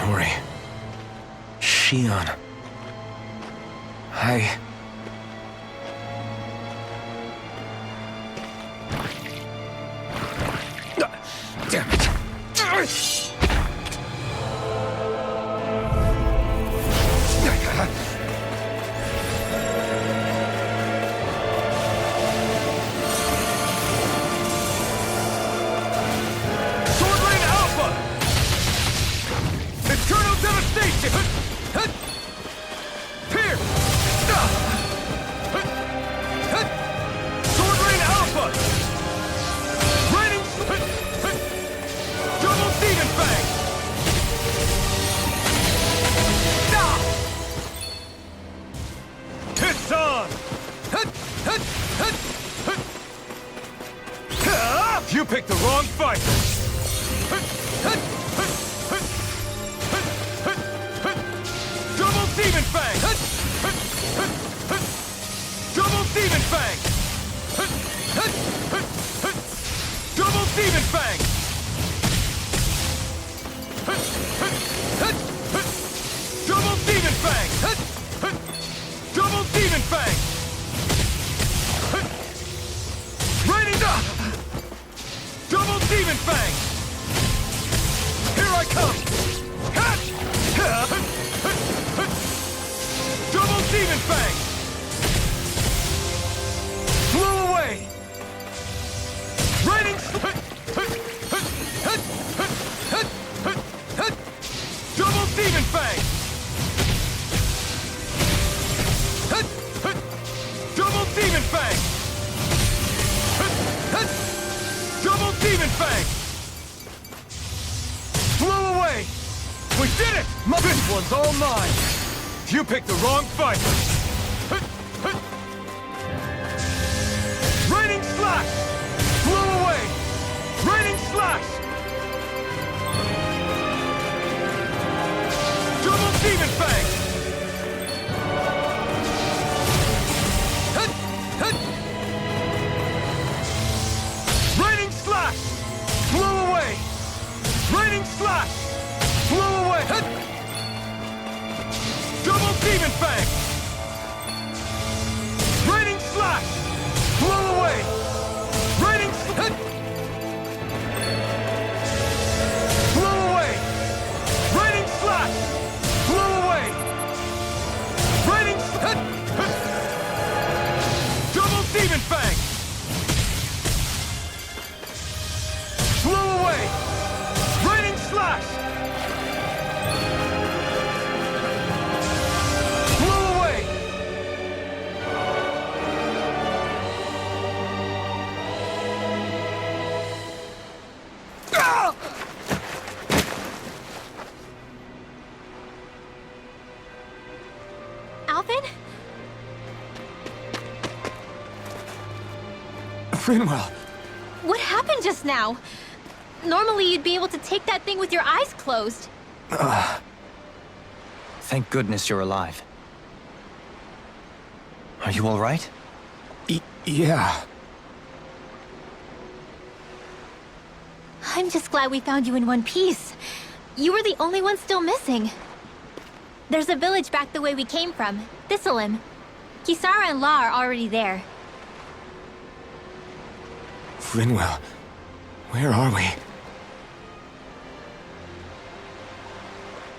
worry. Shion. Damn it. You picked the wrong fight! Double Demon Fang! Double Demon Fang! Double Demon Fang! Double Demon Fang! Double Demon Fang! Raining Double Demon Fang! Here I come! Double Demon Fang! Flew away! Raining Double Demon Fang! Double Demon Fang! Double Demon Fang! Flew away! We did it! This one's all mine! You picked the wrong fight! Raining Slash! Flew away! Raining Slash! Double Demon Fang! Raining Slash! Flew away! Raining Slash! Flew away! Double Demon Fang! Raining Slash! Flew away! Raining Flew away! Raining Slash! Flew away! Raining Double Demon Fang! Flew away! Raining Slash! Flew away! Ah! Alvin? Frinwell! What happened just now? Normally you'd be able to take that thing with your eyes closed. Thank goodness you're alive. Are you all right? Yeah. I'm just glad we found you in one piece. You were the only one still missing. There's a village back the way we came from, Thistleim. Kisara and La are already there. Frinwell, where are we?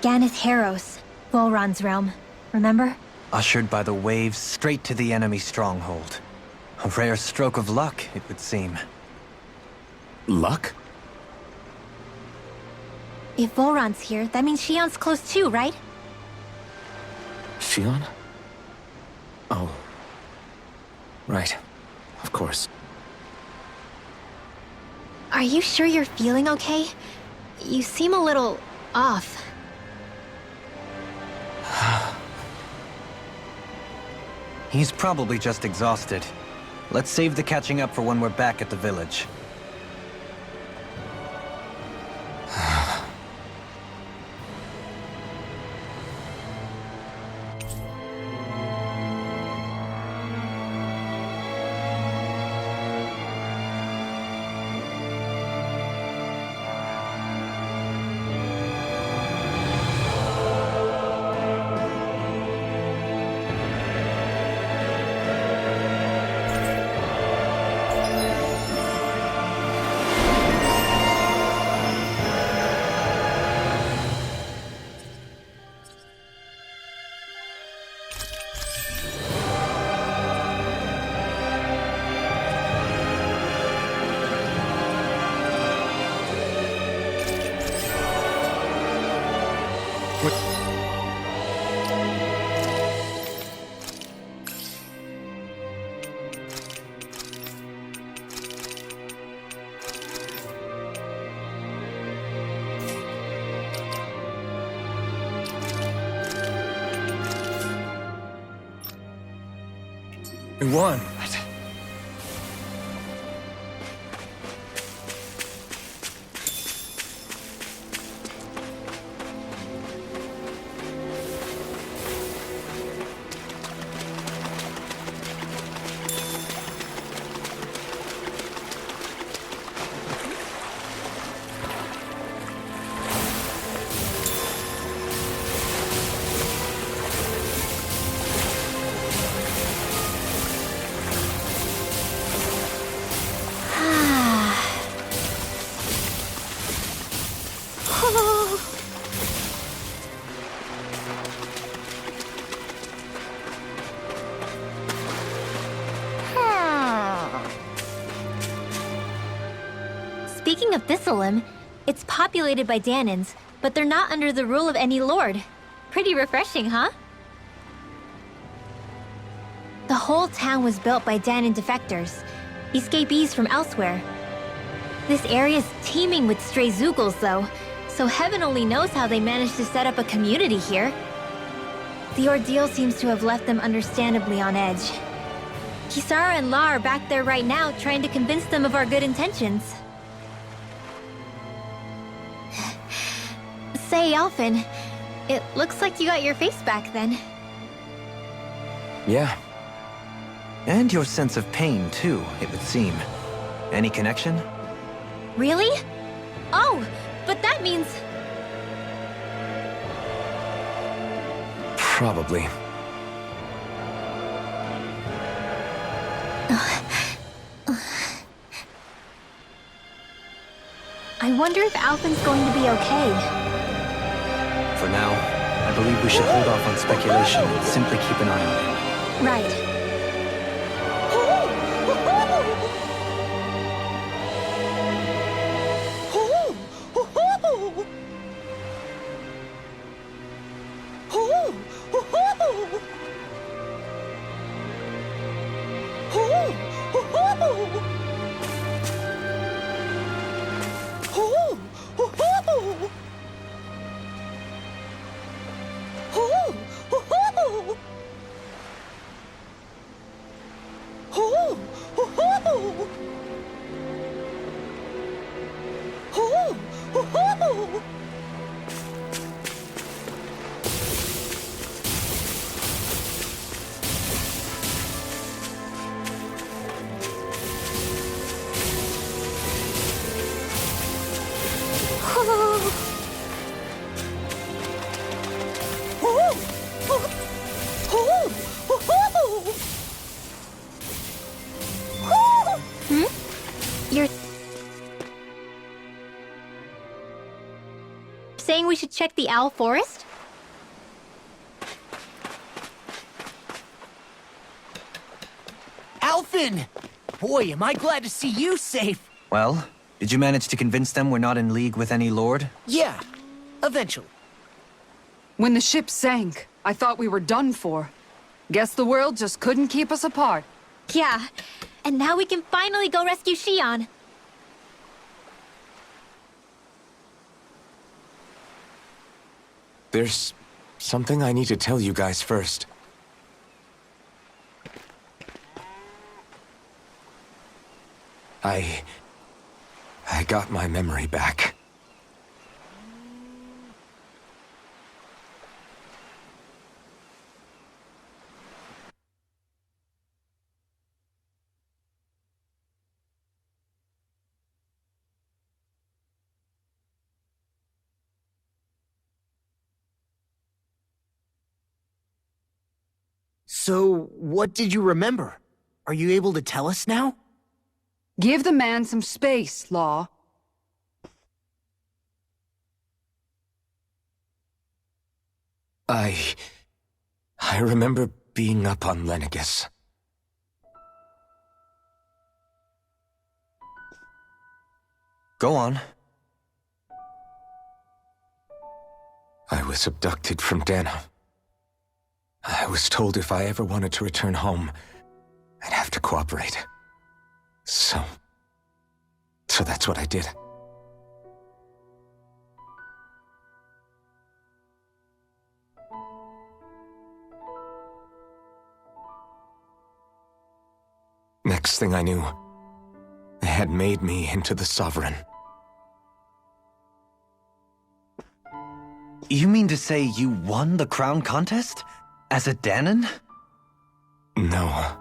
Ganeth Heros, Volron's realm. Remember? Ushered by the waves straight to the enemy stronghold. A rare stroke of luck, it would seem. Luck? If Volron's here, that means Shion's close too, right? Shion? Oh. Right. Of course. Are you sure you're feeling okay? You seem a little off. He's probably just exhausted. Let's save the catching up for when we're back at the village. We won. Speaking of Thistleum, it's populated by Danans, but they're not under the rule of any lord. Pretty refreshing, huh? The whole town was built by Danan defectors, escapees from elsewhere. This area's teeming with stray Zoogles, though, so heaven only knows how they managed to set up a community here. The ordeal seems to have left them understandably on edge. Kisara and La are back there right now trying to convince them of our good intentions. Say, Alphen, it looks like you got your face back then. Yeah. And your sense of pain, too, it would seem. Any connection? Really? Oh, but that means... Probably. I wonder if Alphen's going to be okay. For now, I believe we should hold off on speculation and simply keep an eye on him. Right. You're saying we should check the Owl Forest? Alphen! Boy, am I glad to see you safe. Well, did you manage to convince them we're not in league with any lord? Yeah, eventually. When the ship sank, I thought we were done for. Guess the world just couldn't keep us apart. Yeah, and now we can finally go rescue Xion. There's something I need to tell you guys first. I got my memory back. So, what did you remember? Are you able to tell us now? Give the man some space, Law. I remember being up on Lenegus. Go on. I was abducted from Dana. I was told if I ever wanted to return home, I'd have to cooperate. So that's what I did. Next thing I knew, they had made me into the Sovereign. You mean to say you won the crown contest? As a Danon? No.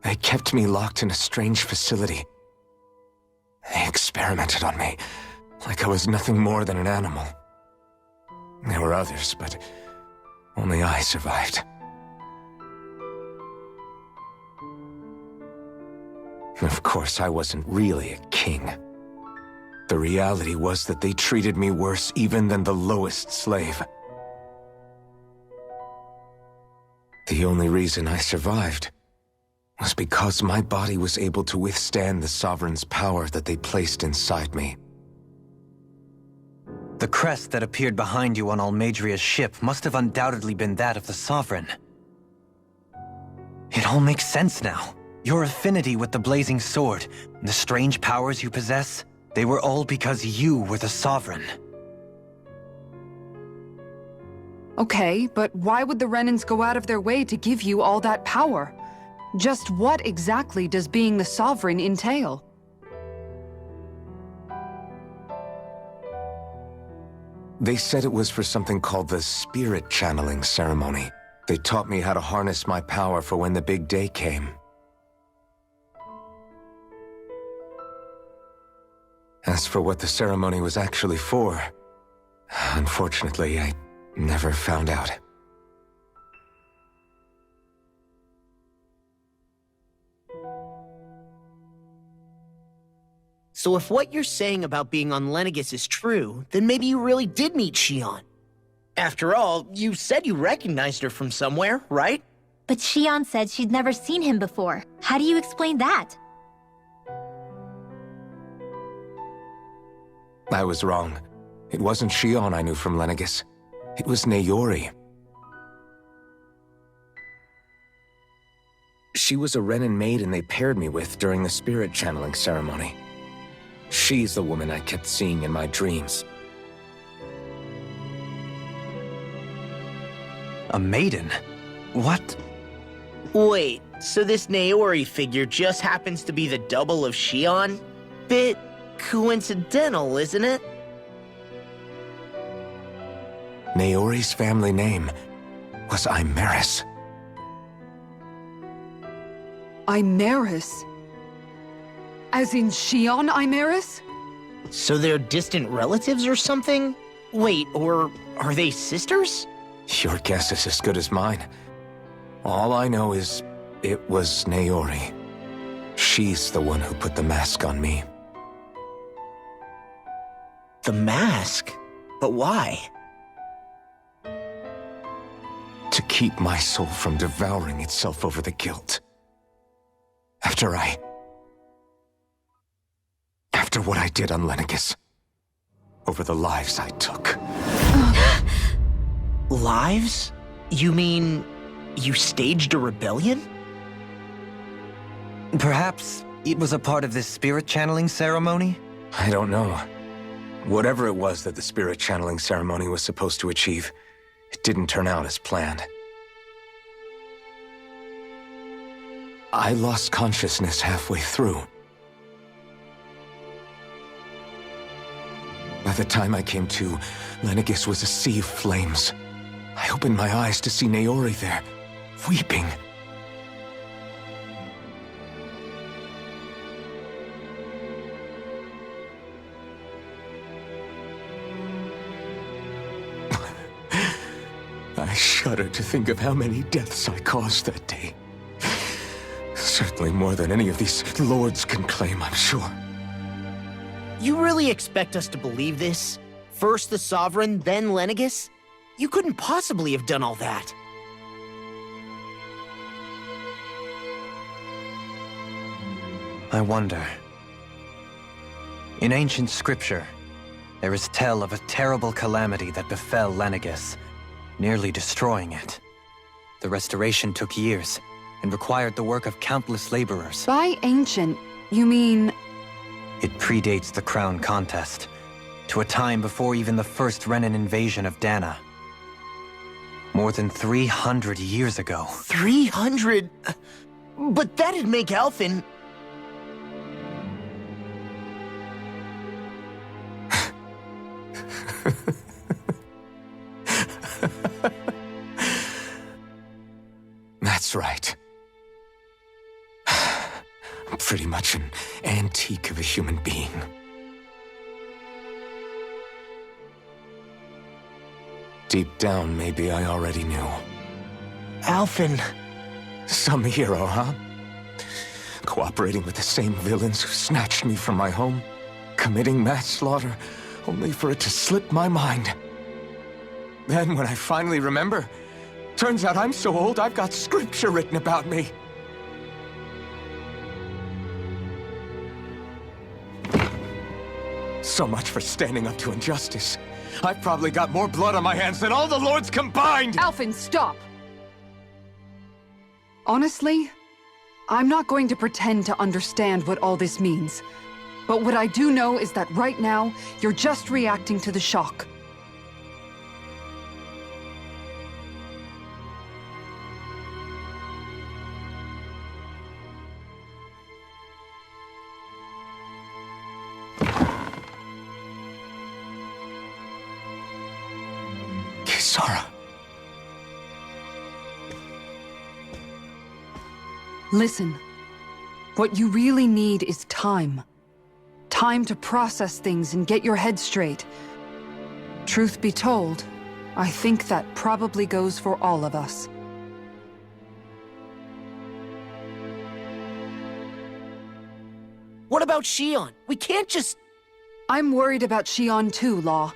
They kept me locked in a strange facility. They experimented on me, like I was nothing more than an animal. There were others, but only I survived. Of course, I wasn't really a king. The reality was that they treated me worse even than the lowest slave. The only reason I survived was because my body was able to withstand the Sovereign's power that they placed inside me. The crest that appeared behind you on Almadria's ship must have undoubtedly been that of the Sovereign. It all makes sense now. Your affinity with the Blazing Sword, the strange powers you possess, they were all because you were the Sovereign. Okay, but why would the Renans go out of their way to give you all that power? Just what exactly does being the Sovereign entail? They said it was for something called the Spirit Channeling Ceremony. They taught me how to harness my power for when the big day came. As for what the ceremony was actually for, unfortunately, I never found out. So if what you're saying about being on Lenegis is true, then maybe you really did meet Xion. After all, you said you recognized her from somewhere, right? But Xion said she'd never seen him before. How do you explain that? I was wrong. It wasn't Xion I knew from Lenegis. It was Naori. She was a Renan maiden they paired me with during the spirit channeling ceremony. She's the woman I kept seeing in my dreams. A maiden? What? Wait, so this Naori figure just happens to be the double of Xion? Bit coincidental, isn't it? Naori's family name was Imeris. Imeris? As in Xion Imeris? So they're distant relatives or something? Wait, or are they sisters? Your guess is as good as mine. All I know is it was Naori. She's the one who put the mask on me. The mask? But why? To keep my soul from devouring itself over the guilt. After what I did on Lenegis. Over the lives I took. Lives? You mean you staged a rebellion? Perhaps it was a part of this spirit channeling ceremony? I don't know. Whatever it was that the spirit channeling ceremony was supposed to achieve, it didn't turn out as planned. I lost consciousness halfway through. By the time I came to, Lenegis was a sea of flames. I opened my eyes to see Naori there, weeping. I shudder to think of how many deaths I caused that day. Certainly more than any of these lords can claim, I'm sure. You really expect us to believe this? First the Sovereign, then Lenegis? You couldn't possibly have done all that. I wonder. In ancient scripture, there is tell of a terrible calamity that befell Lenegis, nearly destroying it. The restoration took years, and required the work of countless laborers. By ancient, you mean... It predates the crown contest, to a time before even the first Renan invasion of Dana. More than 300 years ago. 300? But that'd make Alphen... That's right. I'm pretty much an antique of a human being. Deep down, maybe I already knew. Alphen... Some hero, huh? Cooperating with the same villains who snatched me from my home, committing mass slaughter, only for it to slip my mind. Then, when I finally remember, turns out I'm so old I've got scripture written about me. So much for standing up to injustice. I've probably got more blood on my hands than all the lords combined! Alphen, stop! Honestly, I'm not going to pretend to understand what all this means. But what I do know is that right now, you're just reacting to the shock. Kisara. Listen, what you really need is time. Time to process things and get your head straight. Truth be told, I think that probably goes for all of us. What about Shion? We can't just... I'm worried about Shion too, Law.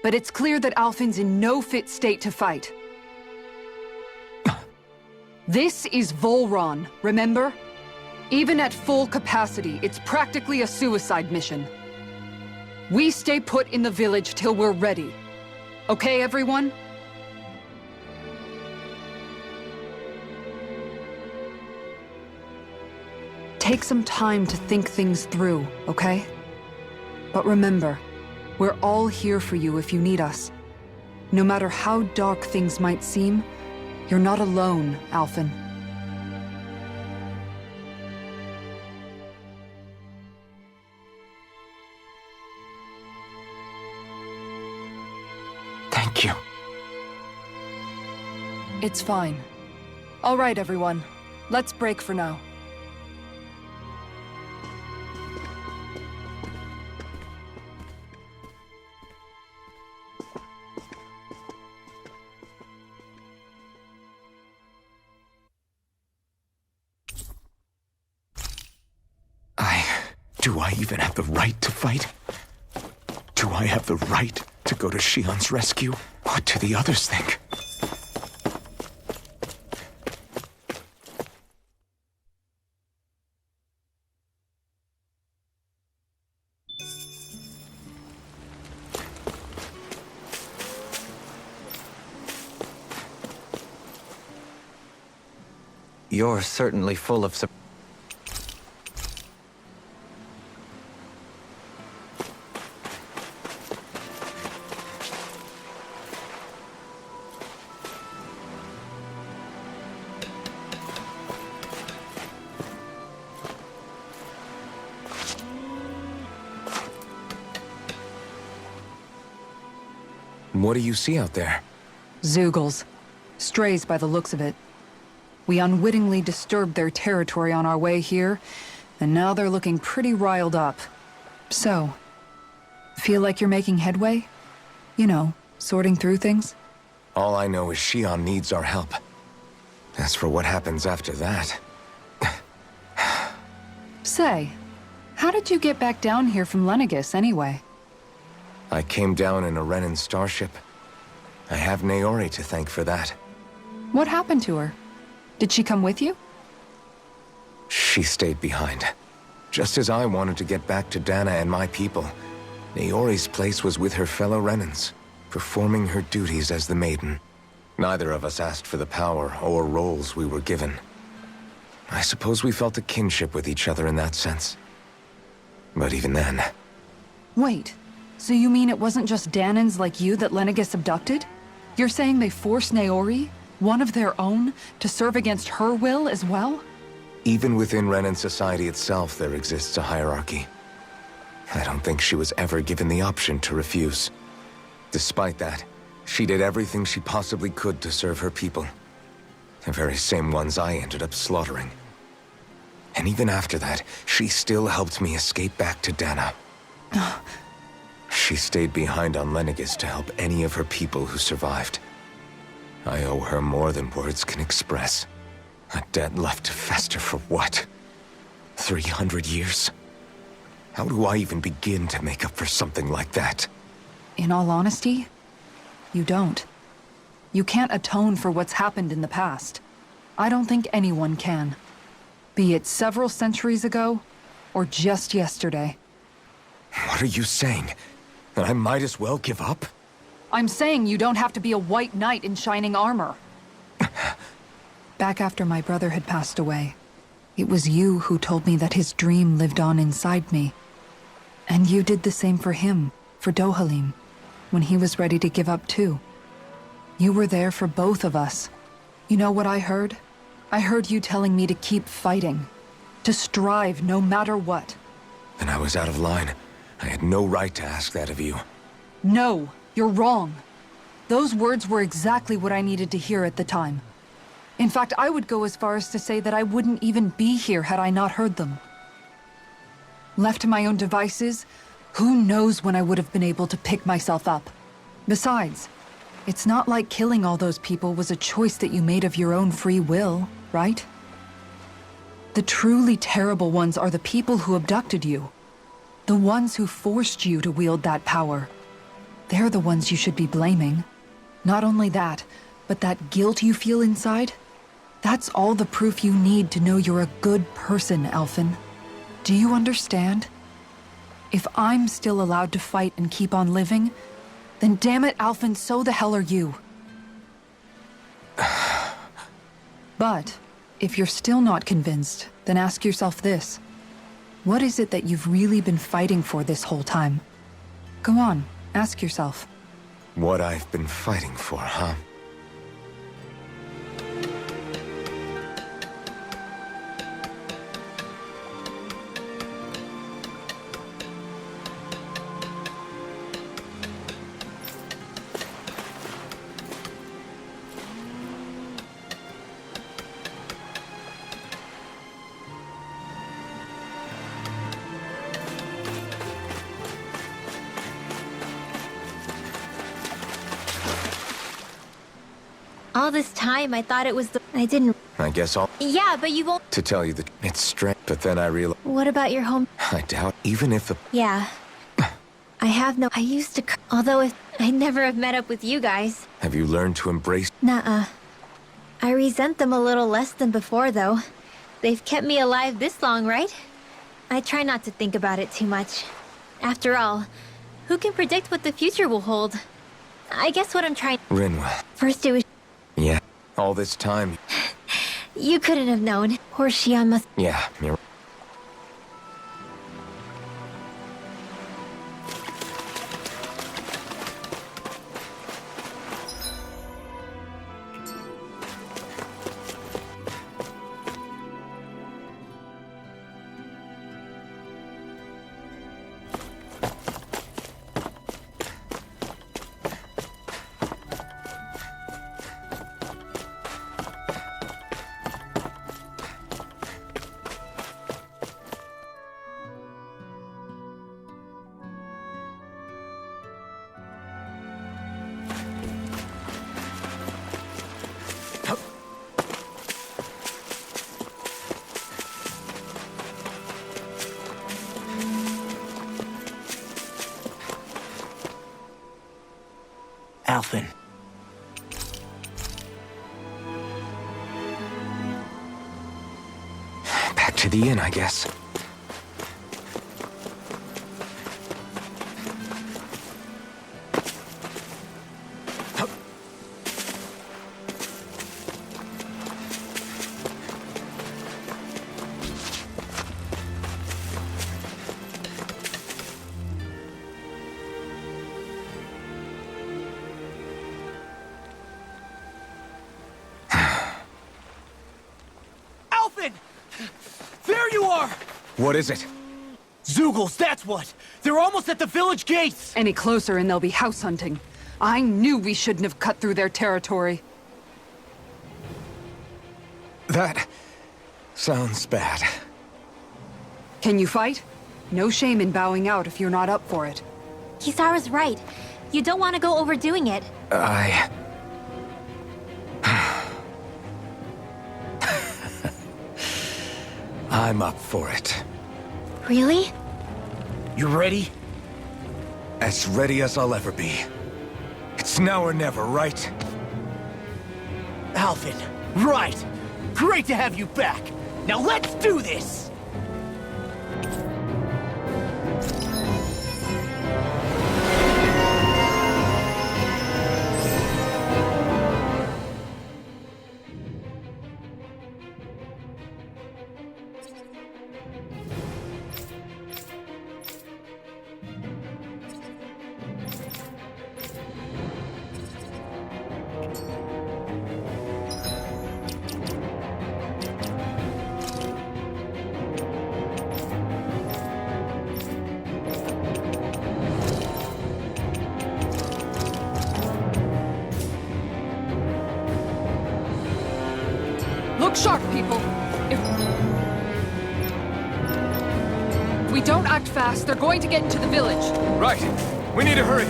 But it's clear that Alphen's in no fit state to fight. This is Volron, remember? Even at full capacity, it's practically a suicide mission. We stay put in the village till we're ready. Okay, everyone? Take some time to think things through, okay? But remember, we're all here for you if you need us. No matter how dark things might seem, you're not alone, Alphen. Thank you. It's fine. All right, everyone. Let's break for now. Do I even have the right to fight? Do I have the right to go to Shion's rescue? What do the others think? You're certainly full of What do you see out there? Zeugles. Strays by the looks of it. We unwittingly disturbed their territory on our way here, and now they're looking pretty riled up. So, feel like you're making headway? You know, sorting through things? All I know is Shion needs our help. As for what happens after that... Say, how did you get back down here from Lenegis, anyway? I came down in a Renin starship. I have Naori to thank for that. What happened to her? Did she come with you? She stayed behind. Just as I wanted to get back to Dana and my people, Naori's place was with her fellow Renins, performing her duties as the Maiden. Neither of us asked for the power or roles we were given. I suppose we felt a kinship with each other in that sense. But even then... Wait, so you mean it wasn't just Danans like you that Lenegis abducted? You're saying they forced Naori, one of their own, to serve against her will as well? Even within Renan society itself, there exists a hierarchy. I don't think she was ever given the option to refuse. Despite that, she did everything she possibly could to serve her people. The very same ones I ended up slaughtering. And even after that, she still helped me escape back to Dana. She stayed behind on Lenegis to help any of her people who survived. I owe her more than words can express. A debt left to fester for what? 300 years? How do I even begin to make up for something like that? In all honesty, you don't. You can't atone for what's happened in the past. I don't think anyone can. Be it several centuries ago, or just yesterday. What are you saying? That I might as well give up? I'm saying you don't have to be a white knight in shining armor. Back after my brother had passed away, it was you who told me that his dream lived on inside me. And you did the same for him, for Dohalim, when he was ready to give up too. You were there for both of us. You know what I heard? I heard you telling me to keep fighting, to strive no matter what. Then I was out of line. I had no right to ask that of you. No, you're wrong. Those words were exactly what I needed to hear at the time. In fact, I would go as far as to say that I wouldn't even be here had I not heard them. Left to my own devices, who knows when I would have been able to pick myself up. Besides, it's not like killing all those people was a choice that you made of your own free will, right? The truly terrible ones are the people who abducted you. The ones who forced you to wield that power. They're the ones you should be blaming. Not only that, but that guilt you feel inside, that's all the proof you need to know you're a good person, Alphen. Do you understand? If I'm still allowed to fight and keep on living, then damn it, Alphen, so the hell are you. But, if you're still not convinced, then ask yourself this. What is it that you've really been fighting for this whole time? Go on, ask yourself. What I've been fighting for, huh? All this time, I thought it was the... I didn't... I guess I'll... Yeah, but you won't... To tell you that it's strange, but then I realized... What about your home? I doubt, even if the... Yeah. I have no... I used to... Although if... I'd never have met up with you guys. Have you learned to embrace... Nuh-uh. I resent them a little less than before, though. They've kept me alive this long, right? I try not to think about it too much. After all, who can predict what the future will hold? I guess what I'm trying... Rinwell. First it was... Yeah. All this time... You couldn't have known. Poor Shion must... Yeah, you're... Alphen. Back to the inn, I guess. There you are! What is it? Zoogles, that's what! They're almost at the village gates! Any closer and they'll be house hunting. I knew we shouldn't have cut through their territory. That sounds bad. Can you fight? No shame in bowing out if you're not up for it. Kisara's right. You don't want to go overdoing it. I'm up for it. Really? You ready? As ready as I'll ever be. It's now or never, right? Alvin, right! Great to have you back! Now let's do this! Look sharp, people! If we don't act fast, they're going to get into the village. Right. We need to hurry.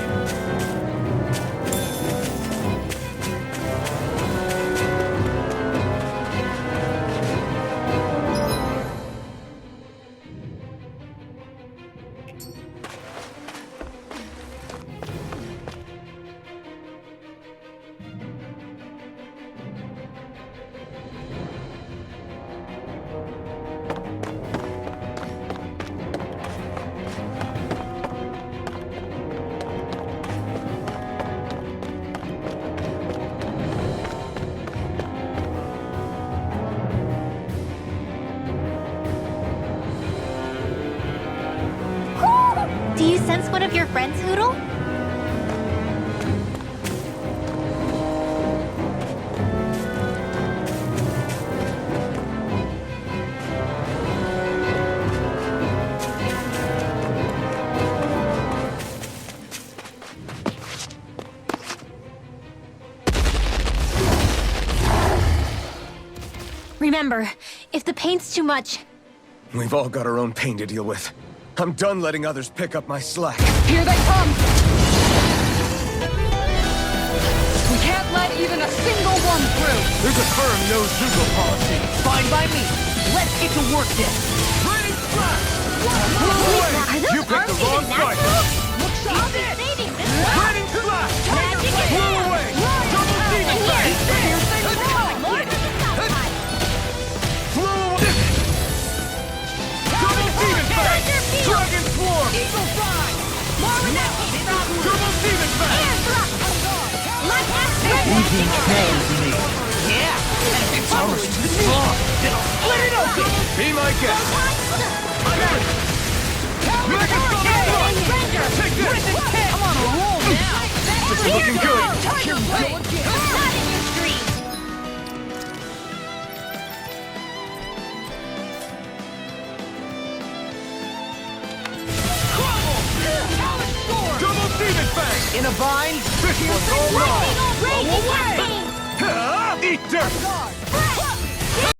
Do you sense one of your friends, Hoodle? Remember, if the pain's too much, We've all got our own pain to deal with. I'm done letting others pick up my slack. Here they come! We can't let even a single one through! There's a firm no-Zoogle policy. Fine by me. Let's get to work then. Raining flash! Are those You picked the arms wrong even fight. natural? Look You'll sharp! be saving this Raining flash! Magic is Blew there. away! Double demon And flash! here's this. More to the south side. Blew away! Double demon flash! Your field. Dragon swarm! Eagle fly. More with that heat drop. Double demon flash! Air thrust. Light action. Yeah! It's almost too strong! Split it open! Be my guest! Mega Thunder! Take this! I'm on a roll now. This is looking good! Tiger blade. Not in your street. Double demon fang! In a bind? This one's all Lightning wrong! will rage in your veins. Eat dirt!